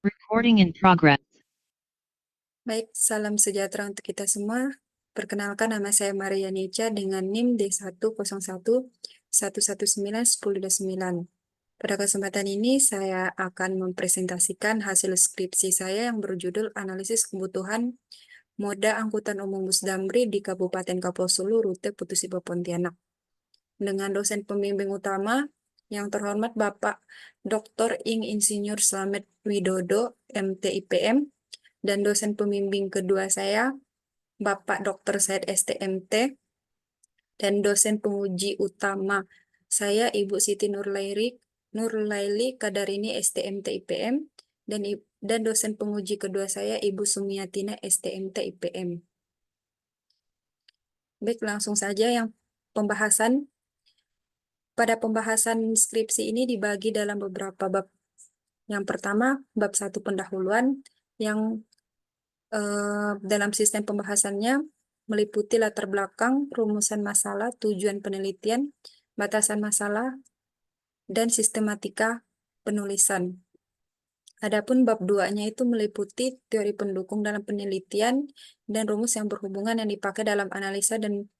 Recording in progress. Baik, salam sejahtera untuk kita semua. Perkenalkan, nama saya Maria Nica dengan NIM D10111911029. Pada kesempatan ini, saya akan mempresentasikan hasil skripsi saya yang berjudul Analisis Kebutuhan Moda Angkutan Umum Bus Damri di Kabupaten Kapuasulu, Rute Putusibo Pontianak. Dengan dosen pembimbing utama, yang terhormat Bapak Dr. Ing Insinyur Slamet Widodo, MTIPM, dan dosen pembimbing kedua saya, Bapak Dr. Said STMT, dan dosen penguji utama saya, Ibu Siti Nurlaili Kadarini STMT IPM, dan dosen penguji kedua saya, Ibu Sumiatina STMT IPM. Baik, langsung saja yang pembahasan. Pada pembahasan skripsi ini dibagi dalam beberapa bab. Yang pertama, bab 1 pendahuluan, yang dalam sistem pembahasannya meliputi latar belakang, rumusan masalah, tujuan penelitian, batasan masalah, dan sistematika penulisan. Adapun bab 2-nya itu meliputi teori pendukung dalam penelitian dan rumus yang berhubungan yang dipakai dalam analisa dan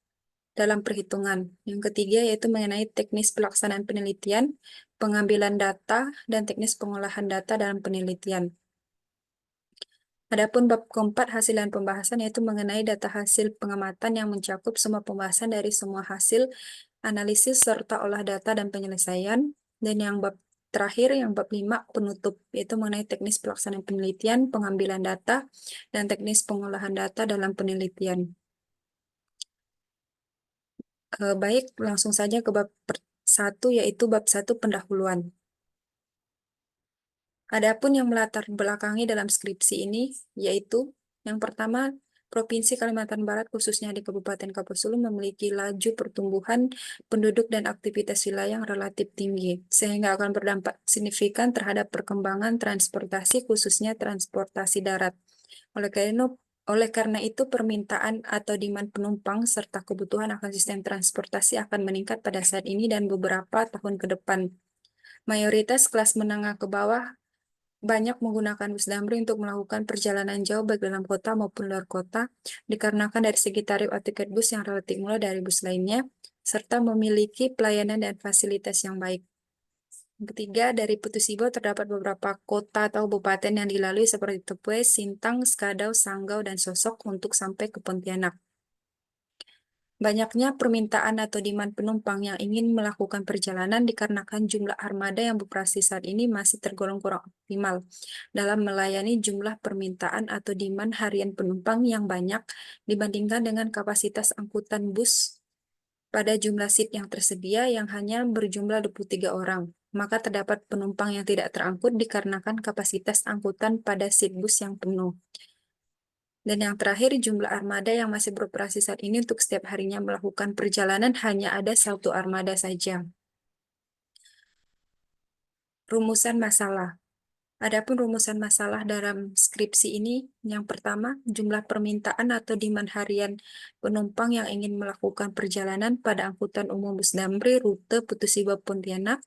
dalam perhitungan. Yang ketiga yaitu mengenai teknis pelaksanaan penelitian, pengambilan data, dan teknis pengolahan data dalam penelitian. Adapun bab keempat hasil dan pembahasan yaitu mengenai data hasil pengamatan yang mencakup semua pembahasan dari semua hasil analisis serta olah data dan penyelesaian. Dan yang bab terakhir, yang bab 5 penutup, yaitu mengenai teknis pelaksanaan penelitian, pengambilan data, dan teknis pengolahan data dalam penelitian. Baik, langsung saja ke bab 1, yaitu bab 1 pendahuluan. Adapun yang melatar belakangi dalam skripsi ini, yaitu yang pertama, Provinsi Kalimantan Barat khususnya di Kabupaten Kapuasulu memiliki laju pertumbuhan penduduk dan aktivitas wilayah yang relatif tinggi, sehingga akan berdampak signifikan terhadap perkembangan transportasi khususnya transportasi darat. Oleh karena itu, permintaan atau demand penumpang serta kebutuhan akan sistem transportasi akan meningkat pada saat ini dan beberapa tahun ke depan. Mayoritas kelas menengah ke bawah banyak menggunakan bus damri untuk melakukan perjalanan jauh baik dalam kota maupun luar kota, dikarenakan dari segi tarif atau tiket bus yang relatif murah dari bus lainnya, serta memiliki pelayanan dan fasilitas yang baik. Yang ketiga, dari Putusibo terdapat beberapa kota atau kabupaten yang dilalui seperti Tepue, Sintang, Skadau, Sanggau, dan Sosok untuk sampai ke Pontianak. Banyaknya permintaan atau demand penumpang yang ingin melakukan perjalanan dikarenakan jumlah armada yang beroperasi saat ini masih tergolong kurang optimal dalam melayani jumlah permintaan atau demand harian penumpang yang banyak dibandingkan dengan kapasitas angkutan bus pada jumlah seat yang tersedia yang hanya berjumlah 23 orang. Maka terdapat penumpang yang tidak terangkut dikarenakan kapasitas angkutan pada seat bus yang penuh. Dan yang terakhir, jumlah armada yang masih beroperasi saat ini untuk setiap harinya melakukan perjalanan hanya ada 1 armada saja. Rumusan masalah. Adapun rumusan masalah dalam skripsi ini, yang pertama, jumlah permintaan atau demand harian penumpang yang ingin melakukan perjalanan pada angkutan umum bus damri rute Putusibo Pontianak.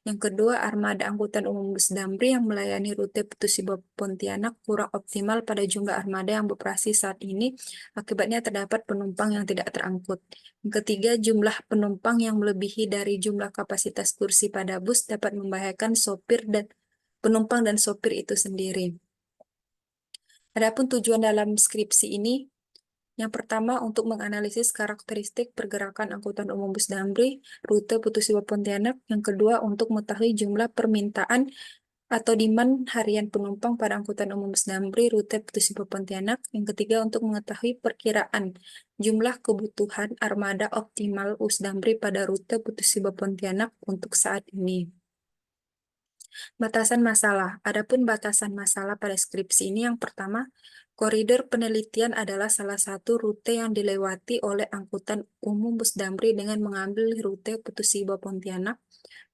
Yang kedua, armada angkutan umum bus damri yang melayani rute Putusibo Pontianak kurang optimal pada jumlah armada yang beroperasi saat ini, akibatnya terdapat penumpang yang tidak terangkut. Yang ketiga, jumlah penumpang yang melebihi dari jumlah kapasitas kursi pada bus dapat membahayakan penumpang dan sopir itu sendiri. Adapun tujuan dalam skripsi ini, yang pertama untuk menganalisis karakteristik pergerakan angkutan umum bus damri rute Putusibo Pontianak. Yang kedua untuk mengetahui jumlah permintaan atau demand harian penumpang pada angkutan umum bus damri rute Putusibo Pontianak. Yang ketiga untuk mengetahui perkiraan jumlah kebutuhan armada optimal bus damri pada rute Putusibo Pontianak untuk saat ini. Batasan masalah. Adapun batasan masalah pada skripsi ini yang pertama, koridor penelitian adalah salah satu rute yang dilewati oleh angkutan umum bus damri dengan mengambil rute Putusibo Pontianak.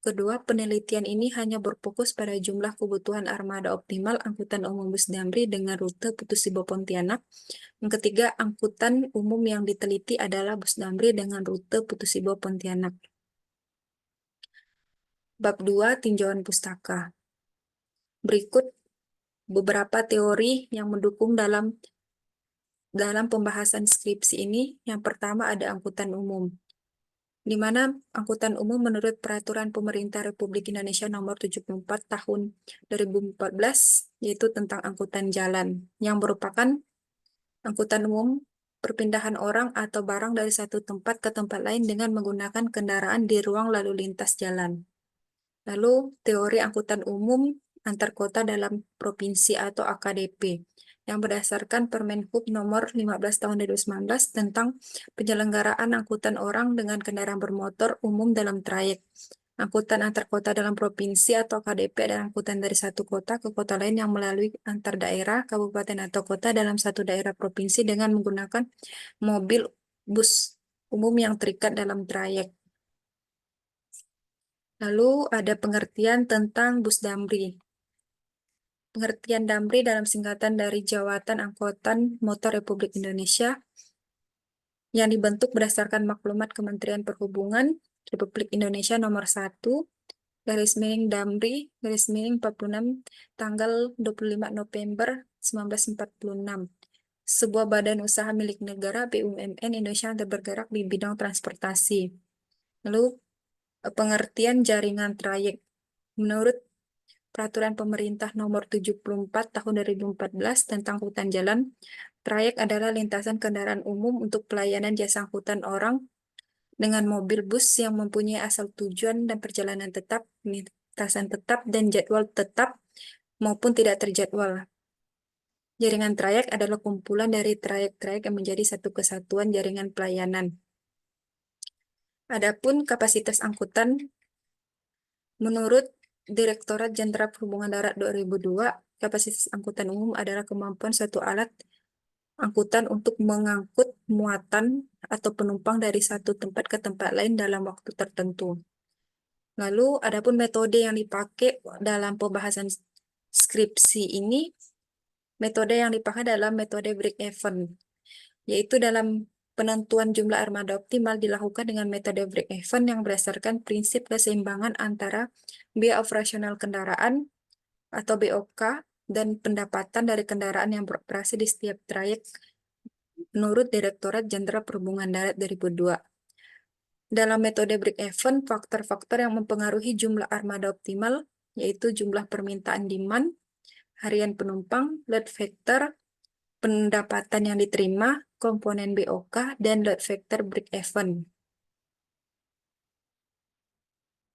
Kedua, penelitian ini hanya berfokus pada jumlah kebutuhan armada optimal angkutan umum bus damri dengan rute Putusibo Pontianak. Yang ketiga, angkutan umum yang diteliti adalah bus damri dengan rute Putusibo Pontianak. Bab 2, tinjauan pustaka. Berikut beberapa teori yang mendukung dalam pembahasan skripsi ini. Yang pertama ada angkutan umum, di mana angkutan umum menurut Peraturan Pemerintah Republik Indonesia Nomor 74 Tahun 2014, yaitu tentang angkutan jalan, yang merupakan angkutan umum perpindahan orang atau barang dari satu tempat ke tempat lain dengan menggunakan kendaraan di ruang lalu lintas jalan. Lalu teori angkutan umum antar kota dalam provinsi atau AKDP yang berdasarkan Permenhub nomor 15 tahun 2019 tentang penyelenggaraan angkutan orang dengan kendaraan bermotor umum dalam trayek. Angkutan antar kota dalam provinsi atau KDP adalah angkutan dari satu kota ke kota lain yang melalui antar daerah, kabupaten atau kota dalam satu daerah provinsi dengan menggunakan mobil bus umum yang terikat dalam trayek. Lalu ada pengertian tentang bus damri. Pengertian damri dalam singkatan dari Jawatan Angkutan Motor Republik Indonesia yang dibentuk berdasarkan maklumat Kementerian Perhubungan Republik Indonesia nomor 1 garis miring Damri garis miring 46 tanggal 25 November 1946. Sebuah badan usaha milik negara BUMN Indonesia yang bergerak di bidang transportasi. Lalu pengertian jaringan trayek. Menurut Peraturan Pemerintah Nomor 74 Tahun 2014 tentang angkutan jalan, trayek adalah lintasan kendaraan umum untuk pelayanan jasa angkutan orang dengan mobil bus yang mempunyai asal tujuan dan perjalanan tetap, lintasan tetap, dan jadwal tetap maupun tidak terjadwal. Jaringan trayek adalah kumpulan dari trayek-trayek yang menjadi satu kesatuan jaringan pelayanan. Adapun kapasitas angkutan, menurut Direktorat Jenderal Perhubungan Darat 2002, kapasitas angkutan umum adalah kemampuan suatu alat angkutan untuk mengangkut muatan atau penumpang dari satu tempat ke tempat lain dalam waktu tertentu. Lalu, adapun metode yang dipakai dalam pembahasan skripsi ini, metode yang dipakai adalah metode break-even, yaitu dalam penentuan jumlah armada optimal dilakukan dengan metode break-even yang berdasarkan prinsip keseimbangan antara biaya operasional kendaraan atau BOK dan pendapatan dari kendaraan yang beroperasi di setiap trayek menurut Direktorat Jenderal Perhubungan Darat 2002. Dalam metode break-even, faktor-faktor yang mempengaruhi jumlah armada optimal yaitu jumlah permintaan demand, harian penumpang, load factor, pendapatan yang diterima, komponen BOK, dan load factor break-even.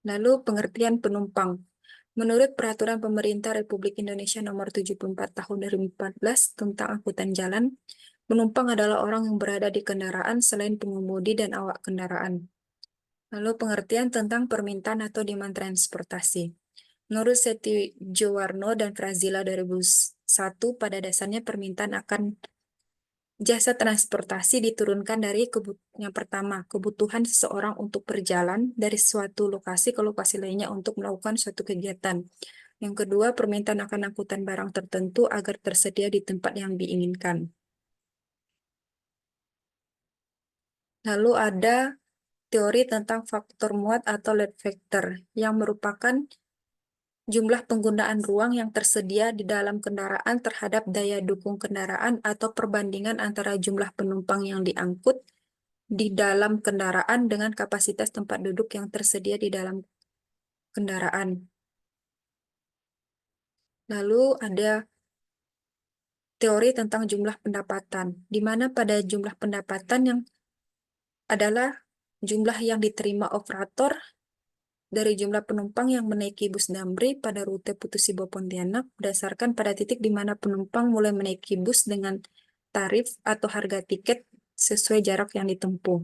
Lalu pengertian penumpang. Menurut Peraturan Pemerintah Republik Indonesia Nomor 74 Tahun 2014 tentang angkutan jalan, penumpang adalah orang yang berada di kendaraan selain pengemudi dan awak kendaraan. Lalu pengertian tentang permintaan atau demand transportasi. Menurut Seti Jowarno dan Frazila 2001, pada dasarnya permintaan akan jasa transportasi diturunkan dari yang pertama, kebutuhan seseorang untuk berjalan dari suatu lokasi ke lokasi lainnya untuk melakukan suatu kegiatan. Yang kedua, permintaan akan angkutan barang tertentu agar tersedia di tempat yang diinginkan. Lalu ada teori tentang faktor muat atau load factor, yang merupakan jumlah penggunaan ruang yang tersedia di dalam kendaraan terhadap daya dukung kendaraan atau perbandingan antara jumlah penumpang yang diangkut di dalam kendaraan dengan kapasitas tempat duduk yang tersedia di dalam kendaraan. Lalu ada teori tentang jumlah pendapatan, di mana pada jumlah pendapatan yang adalah jumlah yang diterima operator dari jumlah penumpang yang menaiki bus Damri pada rute Putus Sibo Pontianak berdasarkan pada titik di mana penumpang mulai menaiki bus dengan tarif atau harga tiket sesuai jarak yang ditempuh.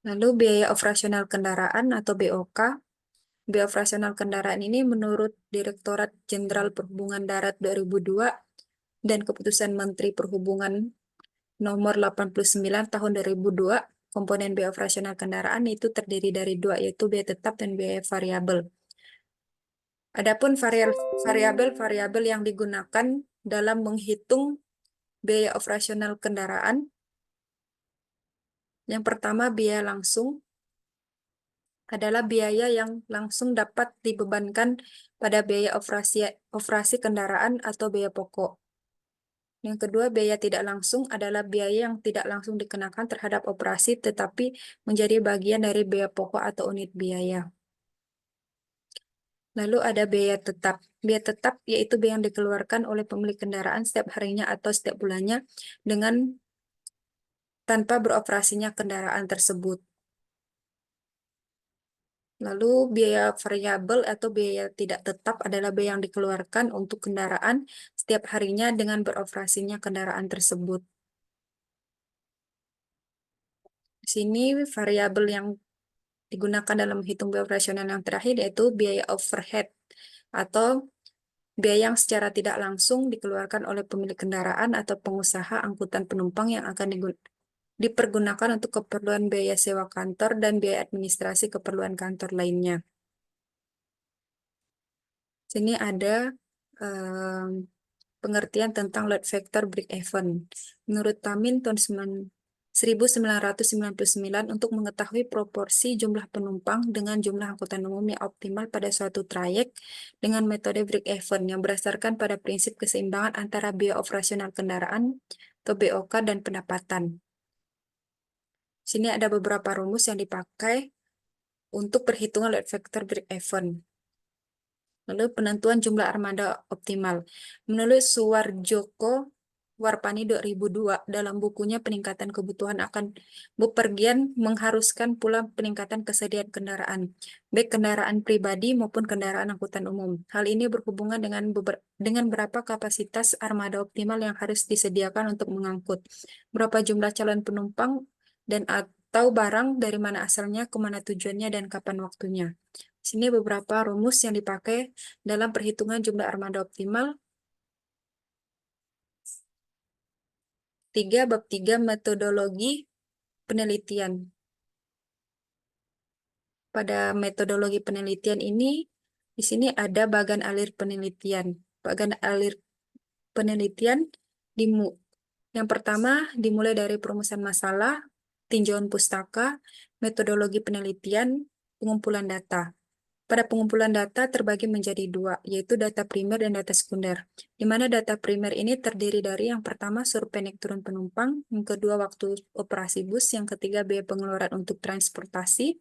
Lalu biaya operasional kendaraan atau BOK. Biaya operasional kendaraan ini menurut Direktorat Jenderal Perhubungan Darat 2002 dan Keputusan Menteri Perhubungan Nomor 89 Tahun 2002, komponen biaya operasional kendaraan itu terdiri dari dua, yaitu biaya tetap dan biaya variabel. Adapun variabel-variabel yang digunakan dalam menghitung biaya operasional kendaraan, yang pertama biaya langsung, adalah biaya yang langsung dapat dibebankan pada biaya operasi kendaraan atau biaya pokok. Yang kedua, biaya tidak langsung adalah biaya yang tidak langsung dikenakan terhadap operasi tetapi menjadi bagian dari biaya pokok atau unit biaya. Lalu ada biaya tetap. Biaya tetap yaitu biaya yang dikeluarkan oleh pemilik kendaraan setiap harinya atau setiap bulannya dengan tanpa beroperasinya kendaraan tersebut. Lalu biaya variabel atau biaya tidak tetap adalah biaya yang dikeluarkan untuk kendaraan setiap harinya dengan beroperasinya kendaraan tersebut. Di sini variabel yang digunakan dalam hitung biaya operasional yang terakhir yaitu biaya overhead atau biaya yang secara tidak langsung dikeluarkan oleh pemilik kendaraan atau pengusaha angkutan penumpang yang akan dipergunakan untuk keperluan biaya sewa kantor dan biaya administrasi keperluan kantor lainnya. Sini ada pengertian tentang load factor break-even. Menurut Tamin tahun 1999, untuk mengetahui proporsi jumlah penumpang dengan jumlah angkutan umum yang optimal pada suatu trayek dengan metode break-even yang berdasarkan pada prinsip keseimbangan antara biaya operasional kendaraan atau BOK dan pendapatan. Sini ada beberapa rumus yang dipakai untuk perhitungan load factor break-even. Lalu penentuan jumlah armada optimal. Menurut Suwarjoko Warpani 2002 dalam bukunya Peningkatan Kebutuhan akan Bepergian mengharuskan pula peningkatan kesediaan kendaraan, baik kendaraan pribadi maupun kendaraan angkutan umum. Hal ini berhubungan dengan berapa kapasitas armada optimal yang harus disediakan untuk mengangkut, berapa jumlah calon penumpang dan atau barang dari mana asalnya, kemana tujuannya, dan kapan waktunya. Sini beberapa rumus yang dipakai dalam perhitungan jumlah armada optimal. 3 bab 3 metodologi penelitian. Pada metodologi penelitian ini, di sini ada bagan alir penelitian. Bagan alir penelitian yang pertama dimulai dari perumusan masalah, tinjauan pustaka, metodologi penelitian, pengumpulan data. Pada pengumpulan data terbagi menjadi dua, yaitu data primer dan data sekunder. Di mana data primer ini terdiri dari yang pertama survei naik turun penumpang, yang kedua waktu operasi bus, yang ketiga biaya pengeluaran untuk transportasi.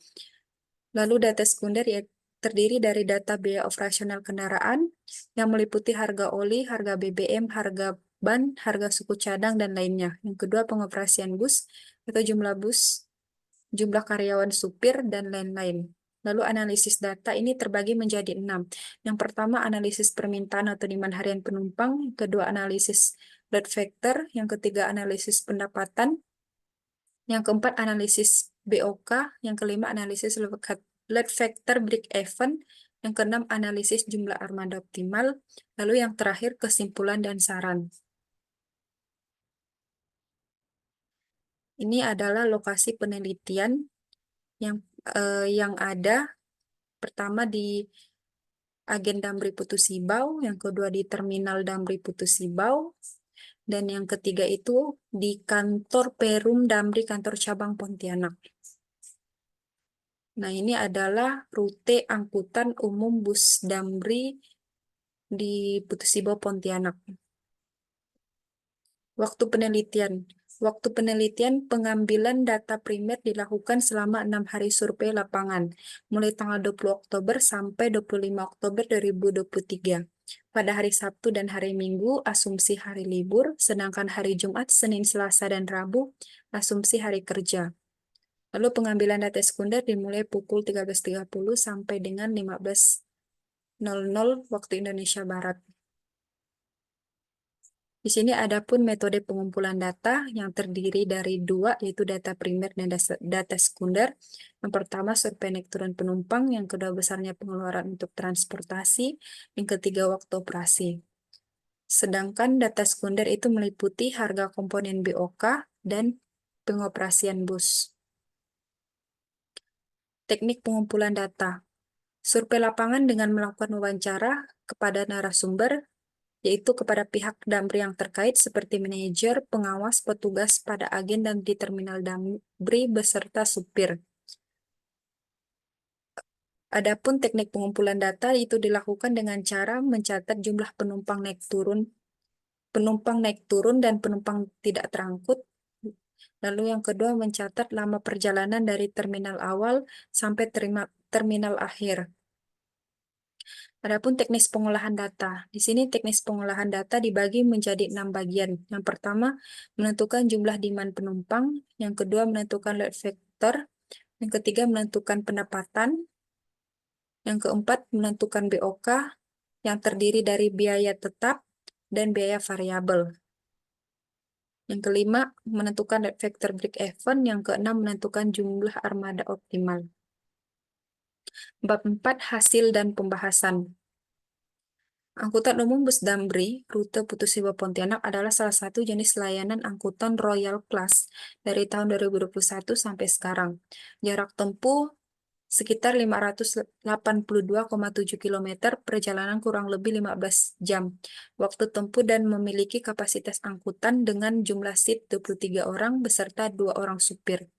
Lalu data sekunder ya terdiri dari data biaya operasional kendaraan yang meliputi harga oli, harga BBM, harga ban, harga suku cadang, dan lainnya. Yang kedua pengoperasian bus atau jumlah bus, jumlah karyawan supir, dan lain-lain. Lalu analisis data ini terbagi menjadi 6. Yang pertama analisis permintaan atau demand harian penumpang, yang kedua analisis load factor, yang ketiga analisis pendapatan, yang keempat analisis BOK, yang kelima analisis load factor break-even, yang keenam analisis jumlah armada optimal, lalu yang terakhir kesimpulan dan saran. Ini adalah lokasi penelitian yang ada. Pertama di Agen Damri Putu Sibau, yang kedua di Terminal Damri Putu Sibau, dan yang ketiga itu di kantor Perum Damri kantor cabang Pontianak. Nah, ini adalah rute angkutan umum bus Damri di Putu Sibau Pontianak. Waktu penelitian. Waktu penelitian pengambilan data primer dilakukan selama 6 hari survei lapangan, mulai tanggal 20 Oktober sampai 25 Oktober 2023. Pada hari Sabtu dan hari Minggu, asumsi hari libur, sedangkan hari Jumat, Senin, Selasa, dan Rabu, asumsi hari kerja. Lalu pengambilan data sekunder dimulai pukul 13.30 sampai dengan 15.00 waktu Indonesia Barat. Di sini ada pun metode pengumpulan data yang terdiri dari dua, yaitu data primer dan data sekunder. Yang pertama, survei naik turun penumpang. Yang kedua, besarnya pengeluaran untuk transportasi. Yang ketiga, waktu operasi. Sedangkan data sekunder itu meliputi harga komponen BOK dan pengoperasian bus. Teknik pengumpulan data. Survei lapangan dengan melakukan wawancara kepada narasumber, yaitu kepada pihak Damri yang terkait seperti manajer, pengawas, petugas pada agen dan di terminal Damri beserta supir. Adapun teknik pengumpulan data itu dilakukan dengan cara mencatat jumlah penumpang naik turun dan penumpang tidak terangkut. Lalu yang kedua mencatat lama perjalanan dari terminal awal sampai terminal akhir. Adapun teknis pengolahan data. Di sini teknis pengolahan data dibagi menjadi 6 bagian. Yang pertama, menentukan jumlah demand penumpang. Yang kedua, menentukan load factor. Yang ketiga, menentukan pendapatan. Yang keempat, menentukan BOK yang terdiri dari biaya tetap dan biaya variabel. Yang kelima, menentukan load factor break-even. Yang keenam, menentukan jumlah armada optimal. Bab 4, hasil dan pembahasan. Angkutan umum bus Damri, rute Putus Tiba Pontianak adalah salah satu jenis layanan angkutan Royal Class dari tahun 2021 sampai sekarang. Jarak tempuh sekitar 582,7 km, perjalanan kurang lebih 15 jam. Waktu tempuh dan memiliki kapasitas angkutan dengan jumlah seat 23 orang beserta 2 orang supir.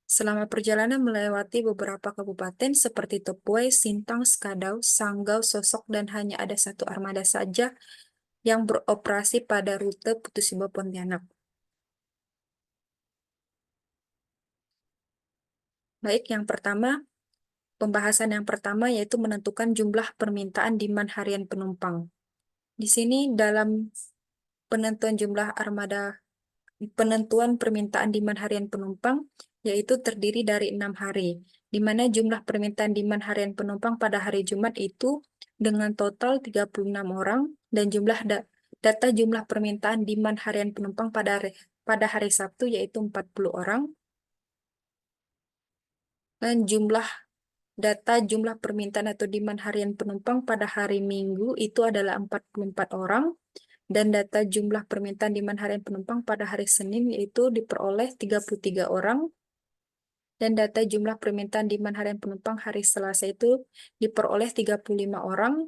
Selama perjalanan melewati beberapa kabupaten seperti Topue, Sintang, Skadau, Sanggau, Sosok, dan hanya ada satu armada saja yang beroperasi pada rute Putus Tiba Pontianak. Baik, pembahasan yang pertama yaitu menentukan jumlah permintaan demand harian penumpang. Di sini dalam penentuan jumlah penentuan permintaan demand harian penumpang yaitu terdiri dari 6 hari, di mana jumlah permintaan demand harian penumpang pada hari Jumat itu dengan total 36 orang dan data jumlah permintaan demand harian penumpang pada hari Sabtu yaitu 40 orang dan data jumlah permintaan atau demand harian penumpang pada hari Minggu itu adalah 44 orang dan data jumlah permintaan demand harian penumpang pada hari Senin yaitu diperoleh 33 orang dan data jumlah permintaan demand harian penumpang hari Selasa itu diperoleh 35 orang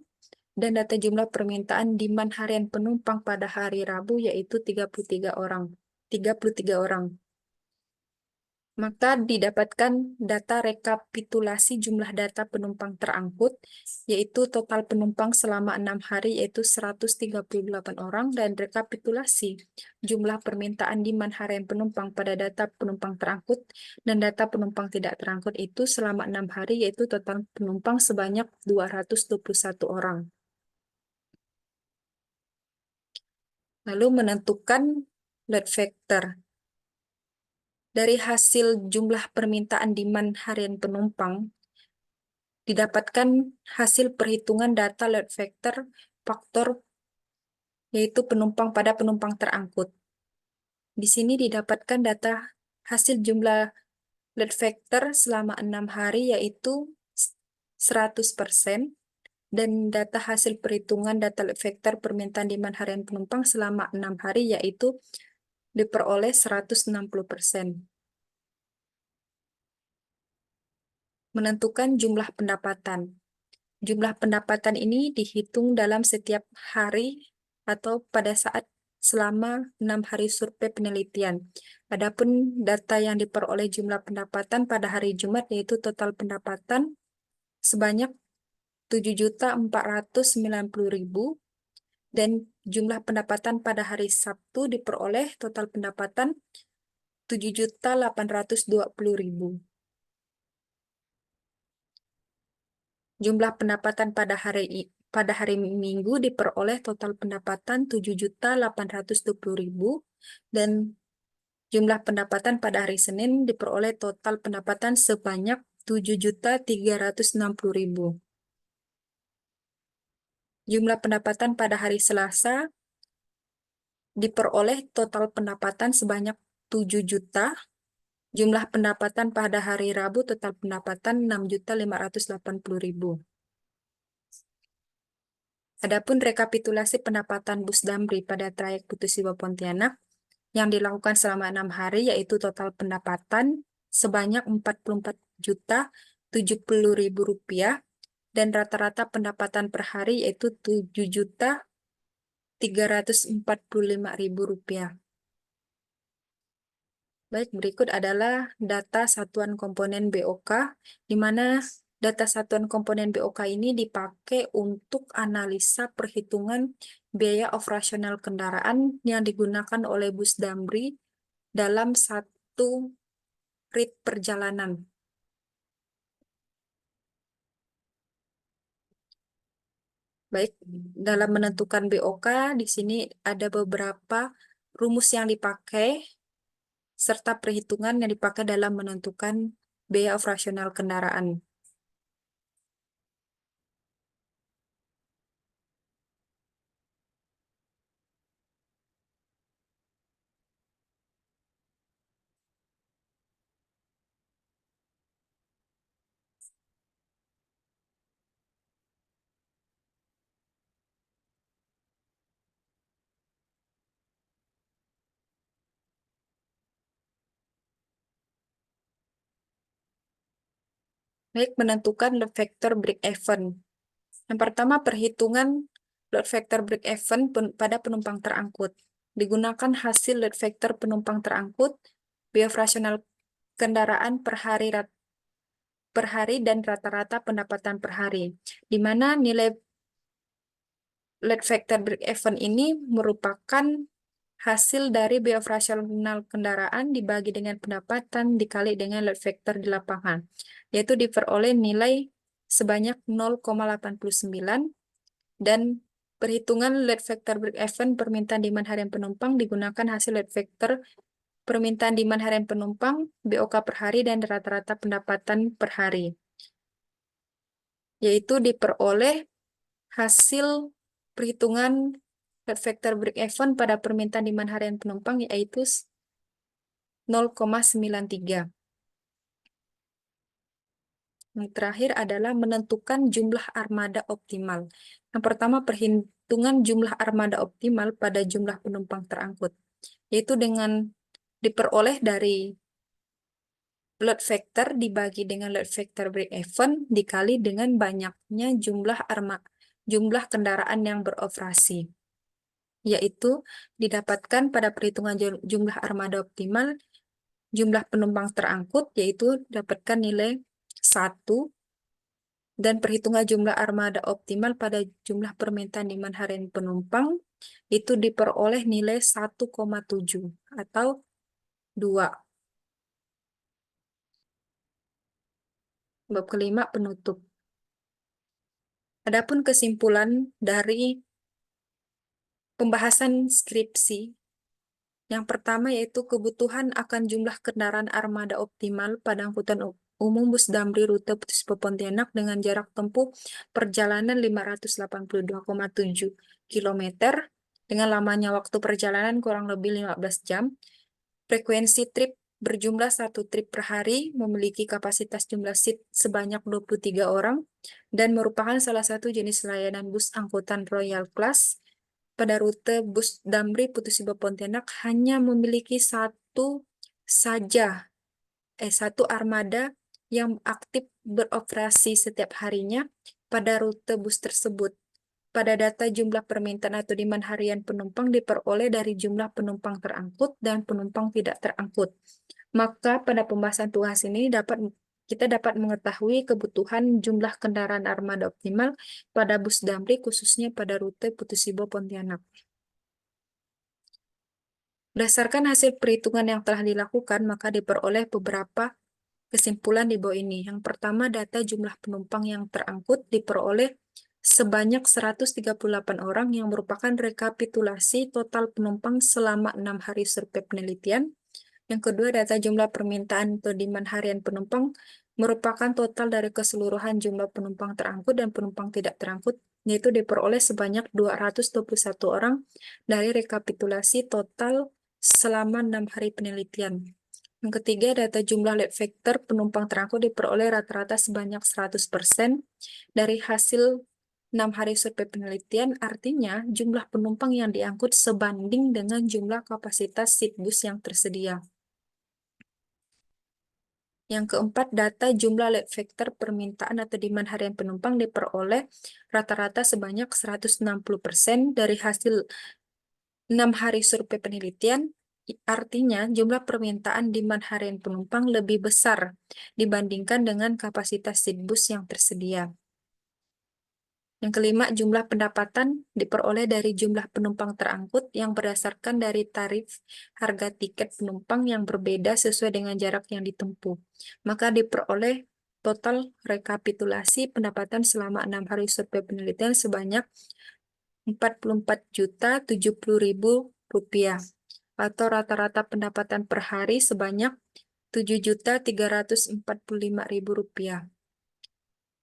dan data jumlah permintaan demand harian penumpang pada hari Rabu yaitu 33 orang. 33 orang. Maka didapatkan data rekapitulasi jumlah data penumpang terangkut, yaitu total penumpang selama 6 hari yaitu 138 orang, dan rekapitulasi jumlah permintaan demand harian penumpang pada data penumpang terangkut dan data penumpang tidak terangkut itu selama 6 hari yaitu total penumpang sebanyak 221 orang. Lalu menentukan load factor. Dari hasil jumlah permintaan demand harian penumpang, didapatkan hasil perhitungan data load factor faktor yaitu penumpang pada penumpang terangkut. Di sini didapatkan data hasil jumlah load factor selama 6 hari yaitu 100% dan data hasil perhitungan data load factor permintaan demand harian penumpang selama 6 hari yaitu diperoleh 160%. Menentukan jumlah pendapatan. Jumlah pendapatan ini dihitung dalam setiap hari atau pada saat selama 6 hari survei penelitian. Adapun data yang diperoleh jumlah pendapatan pada hari Jumat yaitu total pendapatan sebanyak 7.490.000 dan jumlah pendapatan pada hari Sabtu diperoleh total pendapatan 7.820.000. Jumlah pendapatan pada hari Minggu diperoleh total pendapatan 7.820.000 dan jumlah pendapatan pada hari Senin diperoleh total pendapatan sebanyak 7.360.000. Jumlah pendapatan pada hari Selasa diperoleh total pendapatan sebanyak 7 juta. Jumlah pendapatan pada hari Rabu total pendapatan 6.580.000. Adapun rekapitulasi pendapatan bus Damri pada trayek Putus Tiba Pontianak yang dilakukan selama 6 hari yaitu total pendapatan sebanyak 44.070.000 rupiah dan rata-rata pendapatan per hari yaitu 7.345.000 rupiah. Baik, berikut adalah data satuan komponen BOK di mana Data satuan komponen BOK ini dipakai untuk analisa perhitungan biaya operasional kendaraan yang digunakan oleh bus Damri dalam satu trip perjalanan. Baik, dalam menentukan BOK, di sini ada beberapa rumus yang dipakai, serta perhitungan yang dipakai dalam menentukan biaya operasional kendaraan. Baik, menentukan load factor break-even. Yang pertama, perhitungan load factor break-even pada penumpang terangkut. Digunakan hasil load factor penumpang terangkut, biaya operasional kendaraan per hari dan rata-rata pendapatan per hari, di mana nilai load factor break-even ini merupakan hasil dari biaya operasional kendaraan dibagi dengan pendapatan dikali dengan load factor di lapangan, yaitu diperoleh nilai sebanyak 0,89, dan perhitungan load factor break-even permintaan demand harian penumpang digunakan hasil load factor permintaan demand harian penumpang, BOK per hari, dan rata-rata pendapatan per hari, yaitu diperoleh hasil perhitungan load factor break-even pada permintaan demand harian penumpang, yaitu 0,93. Yang terakhir adalah menentukan jumlah armada optimal. Yang pertama, perhitungan jumlah armada optimal pada jumlah penumpang terangkut, yaitu dengan diperoleh dari load factor dibagi dengan load factor break-even dikali dengan banyaknya jumlah kendaraan yang beroperasi, yaitu didapatkan pada perhitungan jumlah armada optimal, jumlah penumpang terangkut, yaitu dapatkan nilai 1, dan perhitungan jumlah armada optimal pada jumlah permintaan demand harian penumpang itu diperoleh nilai 1,7 atau 2. Bab kelima, penutup. Adapun kesimpulan dari pembahasan skripsi, yang pertama yaitu kebutuhan akan jumlah kendaraan armada optimal pada angkutan umum bus Damri rute Putus Pontianak dengan jarak tempuh perjalanan 582,7 km dengan lamanya waktu perjalanan kurang lebih 15 jam. Frekuensi trip berjumlah 1 trip per hari, memiliki kapasitas jumlah seat sebanyak 23 orang, dan merupakan salah satu jenis layanan bus angkutan Royal Class. Pada rute bus Damri Putus Pontianak hanya memiliki satu armada yang aktif beroperasi setiap harinya pada rute bus tersebut. Pada data jumlah permintaan atau demand harian penumpang diperoleh dari jumlah penumpang terangkut dan penumpang tidak terangkut. Maka pada pembahasan tugas ini kita dapat mengetahui kebutuhan jumlah kendaraan armada optimal pada bus Damri khususnya pada rute Putus Pontianak. Berdasarkan hasil perhitungan yang telah dilakukan, maka diperoleh beberapa kesimpulan di bawah ini. Yang pertama, data jumlah penumpang yang terangkut diperoleh sebanyak 138 orang yang merupakan rekapitulasi total penumpang selama 6 hari survei penelitian. Yang kedua, data jumlah permintaan atau demand harian penumpang merupakan total dari keseluruhan jumlah penumpang terangkut dan penumpang tidak terangkut, yaitu diperoleh sebanyak 221 orang dari rekapitulasi total selama 6 hari penelitian. Yang ketiga, data jumlah load factor penumpang terangkut diperoleh rata-rata sebanyak 100% dari hasil 6 hari survei penelitian, artinya jumlah penumpang yang diangkut sebanding dengan jumlah kapasitas seat bus yang tersedia. Yang keempat, data jumlah load factor permintaan atau demand harian penumpang diperoleh rata-rata sebanyak 160% dari hasil 6 hari survei penelitian, Artinya, jumlah permintaan demand harian penumpang lebih besar dibandingkan dengan kapasitas seat bus yang tersedia. Yang kelima, jumlah pendapatan diperoleh dari jumlah penumpang terangkut yang berdasarkan dari tarif harga tiket penumpang yang berbeda sesuai dengan jarak yang ditempuh. Maka diperoleh total rekapitulasi pendapatan selama 6 hari survei penelitian sebanyak 44.070.000 rupiah atau rata-rata pendapatan per hari sebanyak 7.345.000 rupiah.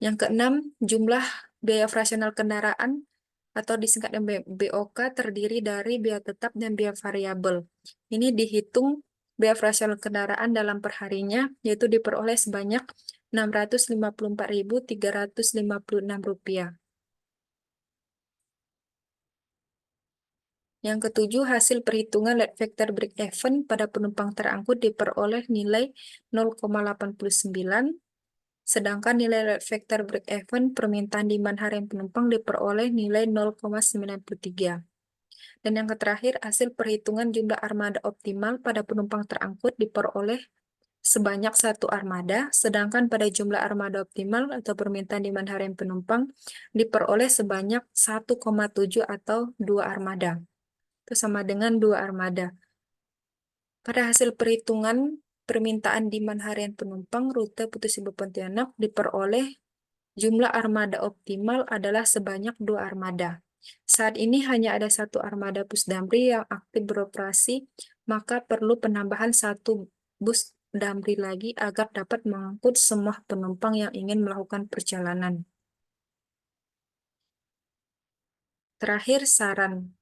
Yang keenam, jumlah biaya operasional kendaraan atau disingkat BOK terdiri dari biaya tetap dan biaya variabel. Ini dihitung biaya operasional kendaraan dalam perharinya, yaitu diperoleh sebanyak 654.356 rupiah. Yang ketujuh, hasil perhitungan load factor break-even pada penumpang terangkut diperoleh nilai 0,89, sedangkan nilai load factor break-even permintaan demand harian penumpang diperoleh nilai 0,93. Dan yang terakhir, hasil perhitungan jumlah armada optimal pada penumpang terangkut diperoleh sebanyak 1 armada, sedangkan pada jumlah armada optimal atau permintaan demand harian penumpang diperoleh sebanyak 1,7 atau 2 armada. Itu sama dengan 2 armada. Pada hasil perhitungan permintaan demand harian penumpang rute Putus Ibu Pontianak diperoleh jumlah armada optimal adalah sebanyak 2 armada. Saat ini hanya ada 1 armada bus Damri yang aktif beroperasi, maka perlu penambahan 1 bus Damri lagi agar dapat mengangkut semua penumpang yang ingin melakukan perjalanan. Terakhir, saran.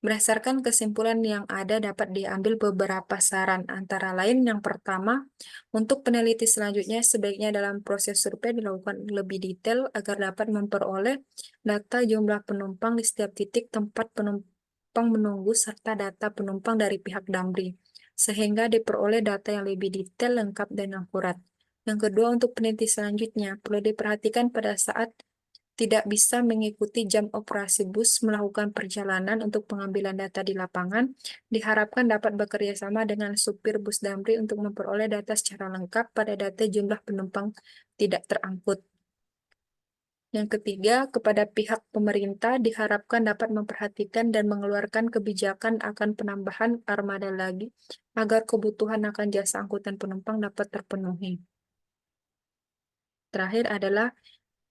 Berdasarkan kesimpulan yang ada dapat diambil beberapa saran, antara lain yang pertama, untuk peneliti selanjutnya sebaiknya dalam proses survei dilakukan lebih detail agar dapat memperoleh data jumlah penumpang di setiap titik tempat penumpang menunggu serta data penumpang dari pihak Damri, sehingga diperoleh data yang lebih detail, lengkap, dan akurat. Yang kedua, untuk peneliti selanjutnya, perlu diperhatikan pada saat tidak bisa mengikuti jam operasi bus melakukan perjalanan untuk pengambilan data di lapangan, diharapkan dapat bekerja sama dengan supir bus Damri untuk memperoleh data secara lengkap pada data jumlah penumpang tidak terangkut. Yang ketiga, kepada pihak pemerintah diharapkan dapat memperhatikan dan mengeluarkan kebijakan akan penambahan armada lagi agar kebutuhan akan jasa angkutan penumpang dapat terpenuhi. Terakhir adalah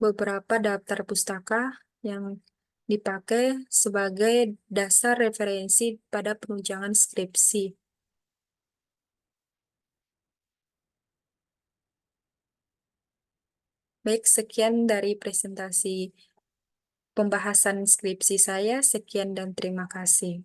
beberapa daftar pustaka yang dipakai sebagai dasar referensi pada penunjangan skripsi. Baik, sekian dari presentasi pembahasan skripsi saya. Sekian dan terima kasih.